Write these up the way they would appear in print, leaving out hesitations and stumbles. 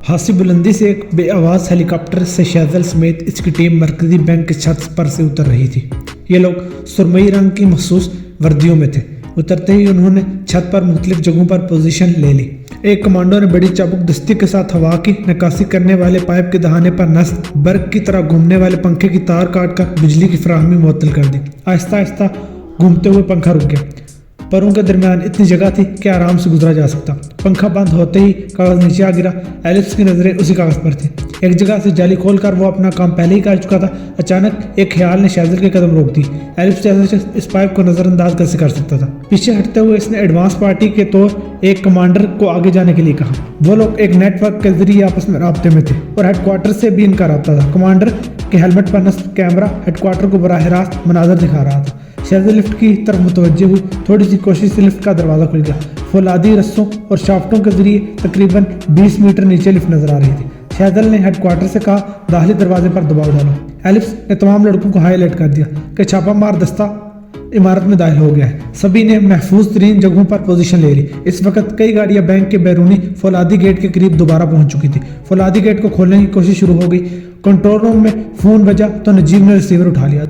حاسی بلندی سے ایک بے آواز ہیلی کاپٹر سے شیزل سمیت اس کی ٹیم مرکزی بینک کی چھت پر سے اتر رہی تھی۔ یہ لوگ سرمئی رنگ کی مخصوص وردیوں میں تھے۔ اترتے ہی انہوں نے چھت پر مختلف جگہوں پر پوزیشن لے لی۔ ایک کمانڈو نے بڑی چابک دستی کے ساتھ ہوا کی نکاسی کرنے والے پائپ کے دہانے پر نصب برق کی طرح گھومنے والے پنکھے کی تار کاٹ کر بجلی کی فراہمی معطل کر دی۔ آہستہ آہستہ گھومتے ہوئے پنکھا رک گیا۔ پروں کے درمیان اتنی جگہ تھی کہ آرام سے گزرا جا سکتا۔ پنکھا بند ہوتے ہی کاغذ نیچے آ گرا۔ ایلپس کی نظریں اسی کاغذ پر تھی۔ ایک جگہ سے جالی کھول کر وہ اپنا کام پہلے ہی کر چکا تھا۔ اچانک ایک خیال نے شیزل کے قدم روک دی۔ ایلپس جیسے اس پائپ کو نظر انداز کیسے کر سکتا تھا؟ پیچھے ہٹتے ہوئے اس نے ایڈوانس پارٹی کے طور ایک کمانڈر کو آگے جانے کے لیے کہا۔ وہ لوگ ایک نیٹ ورک کے ذریعے آپس میں رابطے میں تھے اور ہیڈ کوارٹر سے بھی ان کا رابطہ تھا۔ کمانڈر کے ہیلمٹ پر نصب کیمرہ ہیڈ کوارٹر کو براہ راست مناظر دکھا رہا تھا۔ شیزل لفٹ کی طرف متوجہ ہوئی۔ تھوڑی سی کوشش سے لفٹ کا دروازہ کھل گیا۔ فولادی رسوں اور شافٹوں کے ذریعے تقریباً 20 میٹر نیچے لفٹ نظر آ رہی تھی۔ شیزل نے ہیڈ کوارٹر سے کہا، داخلی دروازے پر دباؤ ڈالو۔ ایلپس نے تمام لڑکوں کو ہائی الرٹ کر دیا کہ چھاپا مار دستہ عمارت میں داخل ہو گیا ہے۔ سبھی نے محفوظ ترین جگہوں پر پوزیشن لے لی۔ اس وقت کئی گاڑیاں بینک کے بیرونی فولادی گیٹ کے قریب دوبارہ پہنچ چکی تھی۔ فولادی گیٹ کو کھولنے کی کوشش شروع ہو گئی۔ کنٹرول روم میں فون بجا تو نجیب نے ریسیور اٹھا لیا۔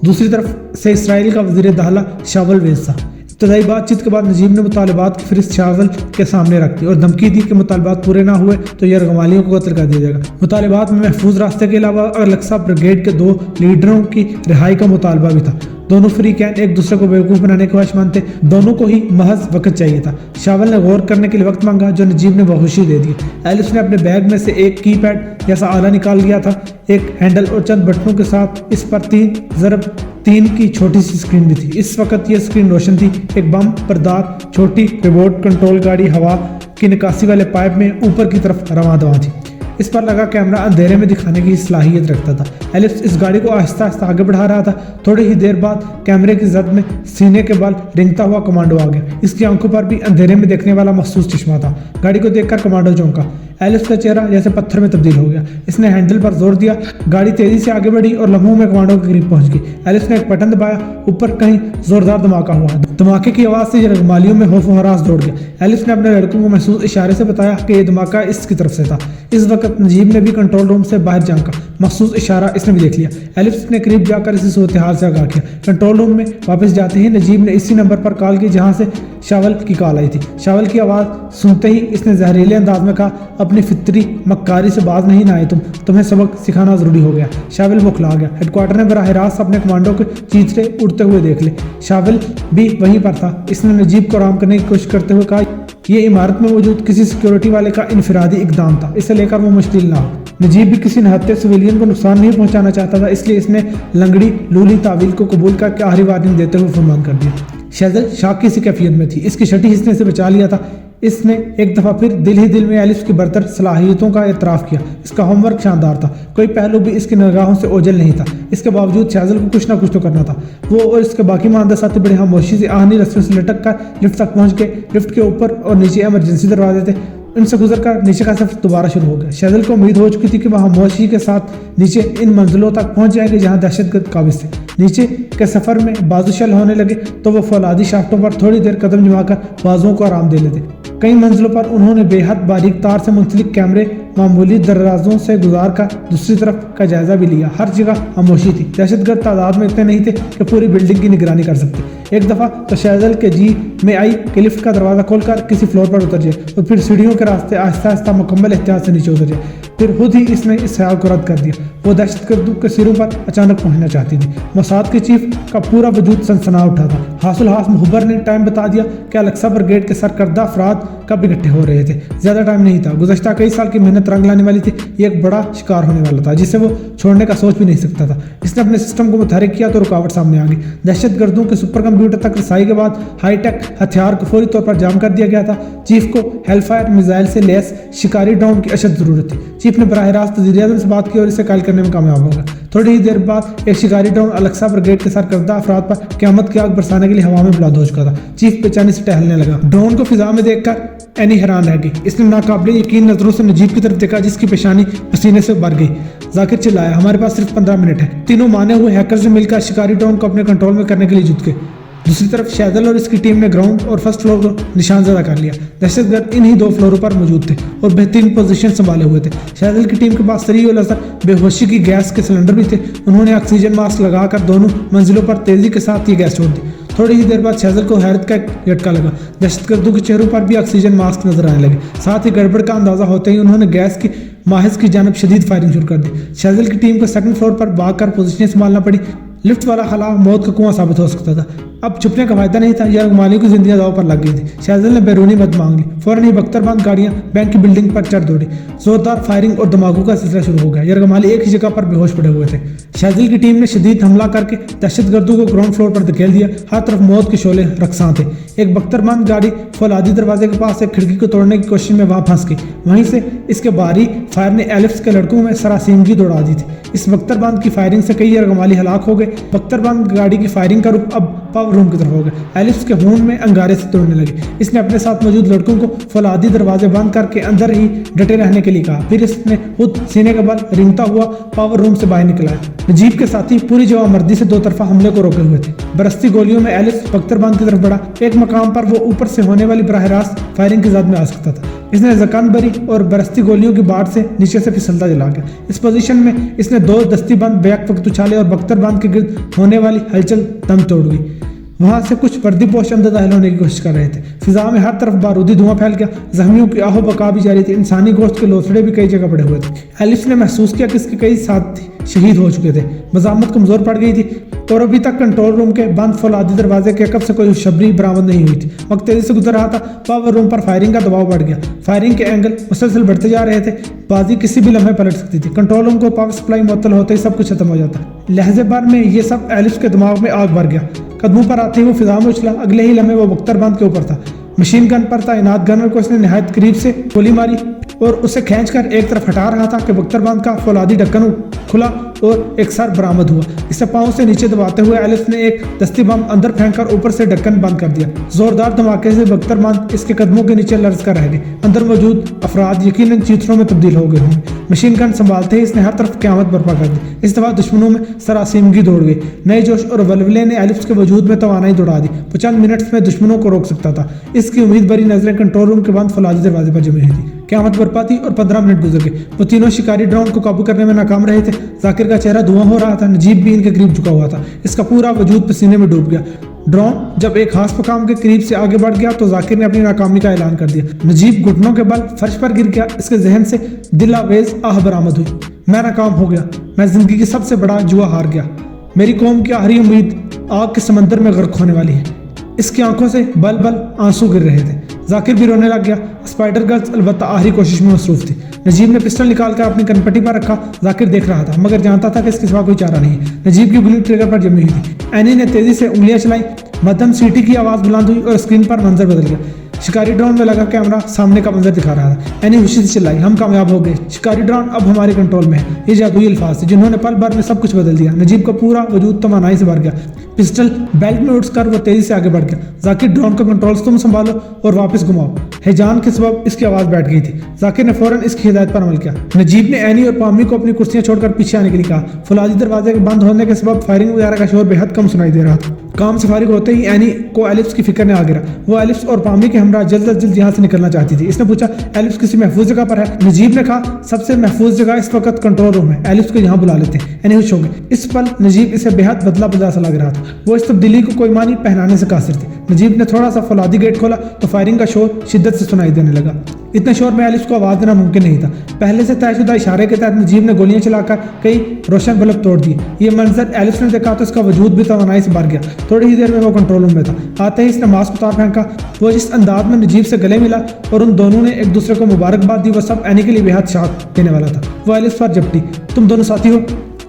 دوسری طرف سے اسرائیل کا وزیر داخلہ شاول ویز تھا۔ ابتدائی بات چیت کے بعد نجیب نے مطالبات کی فہرست شاول کے سامنے رکھ دی اور دھمکی دی کہ مطالبات پورے نہ ہوئے تو یرغمالیوں کو قتل کر دیا جائے گا۔ مطالبات میں محفوظ راستے کے علاوہ الاقصی بریگیڈ کے 2 لیڈروں کی رہائی کا مطالبہ بھی تھا۔ دونوں فریقین ایک دوسرے کو بیوقوف بنانے کے خواہشمند تھے۔ دونوں کو ہی محض وقت چاہیے تھا۔ شاول نے غور کرنے کے لیے وقت مانگا جو نجیب نے بخوشی دے دی۔ ایلپس نے اپنے بیگ میں سے ایک کی پیڈ جیسا آلہ نکال لیا تھا، ایک ہینڈل اور چند بٹنوں کے ساتھ۔ اس پر 3x3 کی چھوٹی سی اسکرین بھی تھی۔ اس وقت یہ اسکرین روشن تھی۔ ایک بم بردار چھوٹی ریموٹ کنٹرول گاڑی ہوا کی نکاسی والے پائپ میں اوپر کی طرف رواں دواں تھی۔ اس پر لگا کیمرہ اندھیرے میں دکھانے کی صلاحیت رکھتا تھا۔ ایلپس اس گاڑی کو آہستہ آہستہ آگے بڑھا رہا تھا۔ تھوڑی ہی دیر بعد کیمرے کی زد میں سینے کے بل رنگتا ہوا کمانڈو آ گیا۔ اس کی آنکھوں پر بھی اندھیرے میں دیکھنے والا مخصوص چشمہ تھا۔ گاڑی کو دیکھ کر کمانڈو چونکا۔ ایلپس کا چہرہ جیسے پتھر میں تبدیل ہو گیا۔ اس نے ہینڈل پر زور دیا۔ گاڑی تیزی سے آگے بڑھی اور لمحوں میں کمانڈو کے قریب پہنچ گئی۔ ایلپس نے ایک بٹن دبایا۔ اوپر کہیں زوردار دھماکہ ہوا۔ دھماکے کی آواز سے یرغمالیوں میں خوف و ہراس دوڑ گیا۔ ایلپس نے اپنے لڑکوں کو محسوس اشارے سے بتایا کہ یہ دھماکہ اس کی طرف سے تھا۔ اس وقت نجیب نے بھی کنٹرول روم سے باہر جھانکا۔ مخصوص اشارہ اس نے بھی دیکھ لیا۔ ایلپس نے قریب جا کر اسی صورتحال سے آگاہ کیا۔ کنٹرول روم میں واپس جاتے ہی نجیب نے اسی نمبر پر کال کی جہاں سے شاول کی کال آئی تھی۔ شاول کی آواز سنتے ہی اس نے زہریلے انداز میں کہا، اپنی فطری مکاری سے باز نہیں آئے تمہیں سبق سکھانا ضروری ہو گیا۔ شاول بکھلا گیا۔ ہیڈ کوارٹر نے براہ راست اپنے کمانڈو کے چیترے اڑتے ہوئے دیکھ لے۔ شاول بھی وہیں پر تھا۔ اس نے نجیب کو آرام کرنے کی کوشش کرتے ہوئے کہا، یہ عمارت میں موجود کسی سیکیورٹی والے کا انفرادی اقدام تھا، اسے لے کر وہ مشکل نہ ہو۔ نجیب بھی کسی نہتے سویلین کو نقصان نہیں پہنچانا چاہتا تھا، اس لیے اس نے لنگڑی لولی تعویل کو قبول کر کے آخری وارننگ دیتے ہوئے فرمان کر دیا۔ شیزل شاک کی سی کیفیت میں تھی۔ اس کی شٹی حصنے سے بچا لیا تھا۔ اس نے ایک دفعہ پھر دل ہی دل میں ایلپس کی برتر صلاحیتوں کا اعتراف کیا۔ اس کا ہوم ورک شاندار تھا۔ کوئی پہلو بھی اس کی نگاہوں سے اوجھل نہیں تھا۔ اس کے باوجود شیزل کو کچھ نہ کچھ تو کرنا تھا۔ وہ اور اس کے باقی ماندہ ساتھی بڑے خاموشی سے آہنی رسیوں سے لٹک کر لفٹ تک پہنچ گئے۔ لفٹ کے اوپر اور نیچے ایمرجنسی دروازے تھے۔ ان سے گزر کر نیچے کا سفر دوبارہ شروع ہو گیا۔ شیزل کو امید ہو چکی تھی کہ وہ خاموشی کے ساتھ نیچے ان منزلوں تک پہنچ جائے گی جہاں دہشت گرد قابض تھے۔ نیچے کے سفر میں بازو شل ہونے لگے تو وہ فولادی شافٹوں پر تھوڑی دیر قدم جما کر بازوؤں کو آرام دے لیتے۔ کئی منزلوں پر انہوں نے بے حد باریک تار سے منسلک کیمرے معمولی درازوں سے گزار کر دوسری طرف کا جائزہ بھی لیا۔ ہر جگہ خاموشی تھی۔ دہشت گرد تعداد میں اتنے نہیں تھے کہ پوری بلڈنگ کی نگرانی کر سکتے۔ ایک دفعہ تو شیزل کے جی میں آئی کہ لفٹ کا دروازہ کھول کر کسی فلور پر اتر جائے اور پھر سیڑھیوں کے راستے آہستہ آہستہ مکمل احتیاط سے نیچے اتر جائے۔ پھر خود ہی اس نے اس خیال کو رد کر دیا۔ وہ دہشت گردوں کے سروں پر اچانک پہنچنا چاہتی تھی۔ موساد کے چیف کا پورا وجود سنسنا اٹھا تھا۔ حاصل مخبر نے ٹائم بتا دیا کہ الاقصی بریگیڈ کے سرکردہ افراد کب اکٹھے ہو رہے تھے۔ زیادہ ٹائم نہیں تھا۔ گزشتہ کئی سال کی محنت رنگ لانے والی تھی۔ یہ ایک بڑا شکار ہونے والا تھا جسے وہ چھوڑنے کا سوچ بھی نہیں سکتا تھا۔ اس نے اپنے سسٹم کو متحرک کیا تو رکاوٹ سامنے آ گئی۔ دہشت گردوں کے سپر کمپیوٹر تک رسائی کے بعد ہائی ٹیک ہتھیار کو فوری طور پر جام کر دیا گیا تھا۔ چیف کو ہیل فائر میزائل سے لیس شکاری ڈرون کی اشد ضرورت تھی۔ چیف نے براہ راست وزیر اعظم سے بات کی اور اسے قائل کرنے میں کامیاب ہو گیا۔ تھوڑی ہی دیر بعد ایک شکاری ڈرون الاقصی بریگیڈ کے سرکردہ افراد پر قیامت کی آگ برسانے کے لیے ہوا میں بلند ہو چکا تھا۔ چیف بے چینی سے ٹہلنے لگا۔ ڈرون کو فضا میں دیکھ کر اینی حیران رہ گئی۔ اس نے ناقابل یقین نظروں سے نجیب کی طرف دیکھا جس کی پیشانی پسینے سے بھر گئی۔ ذاکر چلایا، ہمارے پاس صرف 15 منٹ ہے۔ تینوں مانے ہوئے ہیکرز نے مل کر شکاری ڈرون کو اپنے کنٹرول میں کرنے کے لیے جٹ گئے۔ دوسری طرف شہزل اور اس کی ٹیم نے گراؤنڈ اور فرسٹ فلور کو نشان زدہ کر لیا۔ دہشت گرد انہی 2 فلوروں پر موجود تھے اور بہترین پوزیشن سنبھالے ہوئے تھے۔ شہزل کی ٹیم کے پاس سریع الاثر بے ہوشی کی گیس کے سلنڈر بھی تھے۔ انہوں نے آکسیجن ماسک لگا کر دونوں منزلوں پر تیزی کے ساتھ یہ گیس چھوڑ دی۔ تھوڑی ہی دیر بعد شہزل کو حیرت کا ایک جھٹکا لگا۔ دہشت گردوں کے چہروں پر بھی آکسیجن ماسک نظر آنے لگے۔ ساتھ ہی گڑبڑ کا اندازہ ہوتے ہی انہوں نے گیس کی محض کی جانب شدید فائرنگ شروع کر دی۔ شہزل کی ٹیم کو سیکنڈ فلور پر بھاگ کر پوزیشن سنبھالنا پڑی۔ لفٹ والا خلا موت کا کنواں ثابت ہو سکتا تھا۔ اب چھپنے کا فائدہ نہیں تھا، یرغمالیوں کی زندگیاں داؤ پر لگ گئی تھی۔ شہزل نے بیرونی مدد مانگ لی۔ فوراً ہی بختر بند گاڑیاں بینک کی بلڈنگ پر چڑھ دوڑی۔ زوردار فائرنگ اور دھماکوں کا سلسلہ شروع ہو گیا۔ یرغمالی ایک ہی جگہ پر بے ہوش پڑے ہوئے تھے۔ شہزل کی ٹیم نے شدید حملہ کر کے دہشت گردوں کو گراؤنڈ فلور پر دھکیل دیا۔ ہر طرف موت کے شعلے رقصاں تھے۔ ایک بختر بند گاڑی فولادی دروازے کے پاس ایک کھڑکی کو توڑنے کی کوشش میں وہاں پھنس گئی۔ وہیں سے اس کے باہری فائر نے ایلپس کے لڑکوں میں سراسیمگی دوڑا دی تھی۔ اس بختر بند کی فائرنگ سے کئی یرغمالی ہلاک ہو گئے۔ بختر بند گاڑی کی فائرنگ کا رخ اب پاور روم کی طرف ہو گیا۔ ایلپس کے خون میں انگارے سے توڑنے لگے۔ اس نے اپنے ساتھ موجود لڑکوں کو فولادی دروازے بند کر کے اندر ہی ڈٹے رہنے کے لیے کہا۔ پھر اس نے خود سینے کا بل رینگتا ہوا پاور روم سے باہر نکلا۔ نجیب کے ساتھی پوری جواب مردی سے 2 طرفہ حملے کو روکے ہوئے تھے۔ برستی گولیوں میں ایلپس بختر بند کی طرف بڑھا۔ ایک مقام پر وہ اوپر سے ہونے والی براہ راست فائرنگ کی زد میں آ سکتا تھا۔ اس نے زکان بری اور برستی گولیوں کی باڑ سے نیچے سے پھسلتا چلا گیا۔ اس پوزیشن میں اس نے 2 دستی بند بیک وقت اچھالے اور بختر بند کے گرد ہونے والی ہلچل دم توڑ گئی۔ وہاں سے کچھ وردی پوش اندر داخل ہونے کی کوشش کر رہے تھے۔ فضا میں ہر طرف بارودی دھواں پھیل گیا۔ زخمیوں کی آہو بکا بھی جاری تھی۔ انسانی گوشت کے لوتھڑے بھی کئی جگہ پڑے ہوئے تھے۔ ایلپس نے محسوس کیا کہ اس کے کئی ساتھی شہید ہو چکے تھے۔ مزاحمت کمزور پڑ گئی تھی اور ابھی تک کنٹرول روم کے بند فولادی دروازے کے عقب سے کوئی خوشخبری برآمد نہیں ہوئی تھی۔ وقت تیزی سے گزر رہا تھا۔ پاور روم پر فائرنگ کا دباؤ بڑھ گیا۔ فائرنگ کے اینگل مسلسل بڑھتے جا رہے تھے۔ بازی کسی بھی لمحے پلٹ سکتی تھی۔ کنٹرول روم کو پاور سپلائی معطل ہوتے ہی سب کچھ ختم ہو جاتا۔ لہجے بھر میں یہ سب ایلپس کے دماغ میں آگ بھر گیا۔ قدموں پر آتے ہی وہ فضا میں اچھلا۔ اگلے ہی لمحے وہ بختر بند کے اوپر تھا۔ مشین گن پر تعینات گنر کو اس نے نہایت قریب سے گولی ماری اور اسے کھینچ کر ایک طرف ہٹا رہا تھا کہ بختر بند کا فولادی ڈھکن کھلا اور ایک سر برآمد ہوا۔ اسے پاؤں سے نیچے دباتے ہوئے ایلپس نے ایک دستی بم اندر پھینک کر اوپر سے ڈھکن بند کر دیا۔ زوردار دھماکے سے بختر بند اس کے قدموں کے نیچے لرز کر رہ گئے۔ اندر موجود افراد یقیناً چیتروں میں تبدیل ہو گئے ہوں گے۔ مشین گن سنبھالتے ہی اس نے ہر طرف قیامت برپا کر دی۔ اس دفعہ دشمنوں میں سراسیمگی دوڑ گئی۔ نئے جوش اور ولولے نے ایلپس کے وجود میں توانائی دوڑا دی۔ وہ چند منٹس میں دشمنوں کو روک سکتا تھا۔ اس کی امید بھری نظریں کنٹرول روم کے بند فولادی دروازے پر جمی ہوئی تھی۔ قیامت برپا تھی اور 15 منٹ گزر گئے۔ وہ تینوں شکاری ڈرون کو قابو کرنے میں ناکام رہے تھے۔ ذاکر کا چہرہ دھواں ہو رہا تھا۔ نجیب بھی ان کے قریب جھکا ہوا تھا۔ اس کا پورا وجود پسینے میں ڈوب گیا۔ ڈرون جب ایک خاص مقام کے قریب سے آگے بڑھ گیا تو ذاکر نے اپنی ناکامی کا اعلان کر دیا۔ نجیب گھٹنوں کے بل فرش پر گر گیا۔ اس کے ذہن سے دل آویز آہ برآمد ہوئی۔ میں ناکام ہو گیا۔ میں زندگی کی سب سے بڑا جوا ہار گیا۔ میری قوم کی آخری امید آگ کے سمندر میں غرق ہونے والی ہے۔ اس کی آنکھوں سے بل بل آنسو گر رہے تھے۔ ذاکر بھی رونے لگ گیا۔ اسپائڈر گرلز البتہ آخری کوشش میں مصروف تھی۔ نجیب نے پسٹل نکال کر اپنی کنپٹی پر رکھا۔ ذاکر دیکھ رہا تھا مگر جانتا تھا کہ اس کے سوا کوئی چارہ نہیں۔ نجیب کی انگلی ٹریگر پر جمی ہوئی تھی۔ اینی نے تیزی سے انگلیاں چلائیں۔ مدھم سیٹی کی آواز بلند ہوئی اور اسکرین پر منظر بدل گیا۔ شکاری ڈرون میں لگا کیمرہ سامنے کا منظر دکھا رہا تھا۔ اینی خوشی سے چلائی، ہم کامیاب ہو گئے۔ شکاری ڈرون اب ہمارے کنٹرول میں ہے۔ یہ جادوئی الفاظ تھے جنہوں نے پل بھر میں سب کچھ بدل دیا۔ نجیب کا پورا وجود توانائی سے بھر گیا۔ پسٹل بیلٹ میں اٹھ کر وہ تیزی سے آگے بڑھ گیا۔ ذاکر ڈرون کا کنٹرول تم سنبھالو اور واپس گھماؤ۔ ہیجان کے سبب اس کی آواز بیٹھ گئی تھی۔ ذاکر نے فوراً اس کی ہدایت پر عمل کیا۔ نجیب نے اینی اور پامی کو اپنی کرسیاں چھوڑ کر پیچھے آنے کے لیے کہا۔ فولادی دروازے کے بند ہونے کے سبب فائرنگ وغیرہ کا شور بے حد کم سنائی دے رہا تھا۔ کام سے فارغ ہوتے ہی اینی کو ایلپس کی فکر نے آ گرا۔ وہ ایلپس اور پامی کے ہمراہ جلد از جلد یہاں سے نکلنا چاہتی تھی۔ اس نے پوچھا ایلپس کسی محفوظ جگہ پر ہے؟ نجیب نے کہا سب سے محفوظ جگہ اس وقت کنٹرول روم ہے۔ ایلپس کو یہاں بلا لیتے ہیں۔ اینی خوش ہو گئی۔ اس پل نجیب اسے بے حد بدلا بدلا سا لگ رہا تھا۔ وہ اس تبدیلی کو کوئی معنی پہنانے سے قاصر تھی۔ نجیب نے تھوڑا سا فولادی گیٹ کھولا تو فائرنگ کا شور شدت سے سنائی دینے لگا۔ اتنے شور میں ایلپس کو آواز دینا ممکن نہیں تھا۔ پہلے سے طے شدہ اشارے کے تحت نجیب نے گولیاں چلا کر کئی روشن بلب توڑ دیے۔ یہ منظر ایلپس نے دیکھا تو اس کا وجود بھی توانائی سے بھر گیا۔ تھوڑی ہی دیر میں وہ کنٹرول روم میں تھا۔ آتے ہی اس نے ماسک اتار پھینکا۔ وہ جس انداز میں نجیب سے گلے ملا اور ان دونوں نے ایک دوسرے کو مبارکباد دی وہ سب اینی کے لیے بے حد شاک دینے والا تھا۔ وہ ایلپس پر جھپٹی۔ تم دونوں ساتھی ہو؟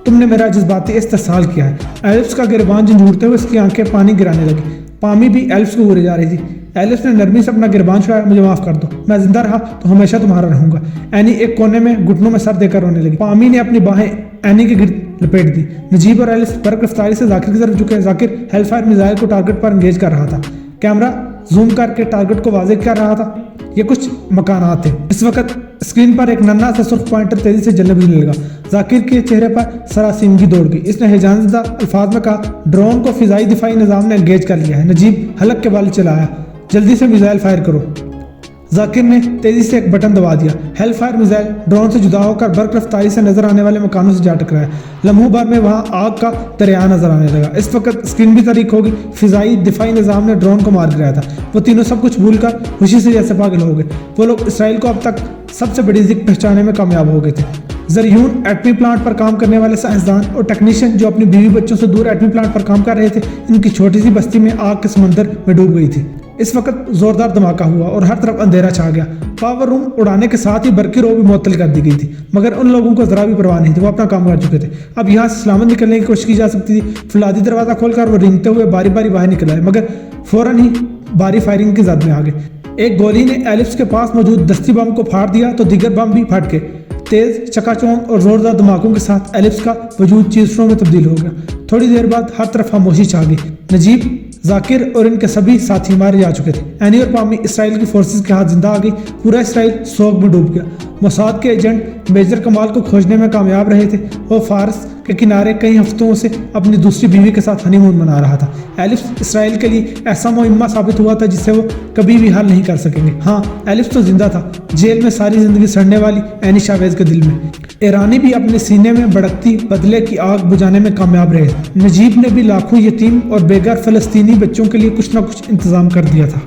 تم نے میرا جذباتی استحصال کیا ہے۔ ایلپس کا گریبان جھنجھوڑتے ہوئے اس کی آنکھیں پانی گرانے لگی۔ پامی بھی ایلپس کو گھورے جا رہی تھی۔ ایلپس نے نرمی سے اپنا گریبان چھڑایا۔ مجھے معاف کر دو، میں زندہ رہا تو ہمیشہ تمہارا رہوں گا۔ اینی ایک کونے میں گھٹنوں میں سر دے کر رونے لگی۔ پامی نے اپنی باہیں اینی کے گرد لپیٹ دی۔ نجیب اور ایلپس برق رفتاری سے ذاکر کی طرف جھکے۔ ذاکر ہیل فائر میزائل کو ٹارگٹ پر انگیج کر رہا تھا۔ کیمرہ زوم کر کے ٹارگٹ کو واضح کر رہا تھا۔ یہ کچھ مکانات تھے۔ اس وقت اسکرین پر ایک ننھا سا سرخ پوائنٹر تیزی سے جلنے بجھنے لگا۔ ذاکر کے چہرے پر سراسیمگی دوڑ گئی۔ اس نے ہیجان زدہ الفاظ میں کہا، ڈرون کو فضائی دفاعی نظام نے انگیج کر لیا ہے۔ نجیب حلق کے بال چلایا، جلدی سے میزائل فائر کرو۔ ذاکر نے تیزی سے ایک بٹن دبا دیا۔ ہیل فائر میزائل ڈرون سے جدا ہو کر برق رفتاری سے نظر آنے والے مکانوں سے جا ٹکرایا۔ لمحوں بعد میں وہاں آگ کا دریا نظر آنے لگا۔ اس وقت اسکرین بھی تاریک ہو گئی۔ فضائی دفاعی نظام نے ڈرون کو مار گرایا تھا۔ وہ تینوں سب کچھ بھول کر خوشی سے جیسے پاگل ہو گئے۔ وہ لوگ اسرائیل کو اب تک سب سے بڑی ذکر پہچانے میں کامیاب ہو گئے تھے۔ زریون ایٹمی پلانٹ پر کام کرنے والے سائنسدان اور ٹیکنیشین جو اپنی بیوی بچوں سے دور ایٹمی پلانٹ پر کام کر رہے تھے، ان کی چھوٹی سی بستی میں آگ کے سمندر میں ڈوب گئی تھی۔ اس وقت زوردار دھماکہ ہوا اور ہر طرف اندھیرا چھا گیا۔ پاور روم اڑانے کے ساتھ ہی برقی رو بھی معطل کر دی گئی تھی، مگر ان لوگوں کو ذرا بھی پرواہ نہیں تھی۔ وہ اپنا کام کر چکے تھے۔ اب یہاں سے سلامت نکلنے کی کوشش کی جا سکتی تھی۔ فولادی دروازہ کھول کر وہ رینگتے ہوئے باری باری باہر نکل آئے، مگر فوراً ہی باری فائرنگ کی زد میں آ گئے۔ ایک گولی نے ایلپس کے پاس موجود دستی بم کو پھاڑ دیا تو دیگر بم بھی پھٹ گئے۔ تیز چکا چوند اور زوردار دھماکوں کے ساتھ ایلپس کا وجود چیزوں میں تبدیل ہو گیا۔ تھوڑی دیر بعد ہر طرف خاموشی چھا گئی۔ نجیب، ذاکر اور ان کے سبھی ساتھی مارے جا چکے تھے۔ اینی اور پامی اسرائیل کی فورسز کے ہاتھ زندہ آ گئی۔ پورا اسرائیل سوگ میں ڈوب گیا۔ موساد کے ایجنٹ میجر کمال کو کھوجنے میں کامیاب رہے تھے۔ وہ فارس کے کنارے کئی ہفتوں سے اپنی دوسری بیوی کے ساتھ ہنی مون منا رہا تھا۔ ایلپس اسرائیل کے لیے ایسا معمہ ثابت ہوا تھا جسے وہ کبھی بھی حل نہیں کر سکیں گے۔ ہاں، ایلپس تو زندہ تھا، جیل میں ساری زندگی سڑنے والی اینی شاویز کے دل میں۔ ایرانی بھی اپنے سینے میں بھڑکتی بدلے کی آگ بجھانے میں کامیاب رہے۔ نجیب نے بھی لاکھوں یتیم اور بے گھر فلسطینی بچوں کے لیے کچھ نہ کچھ انتظام کر دیا تھا۔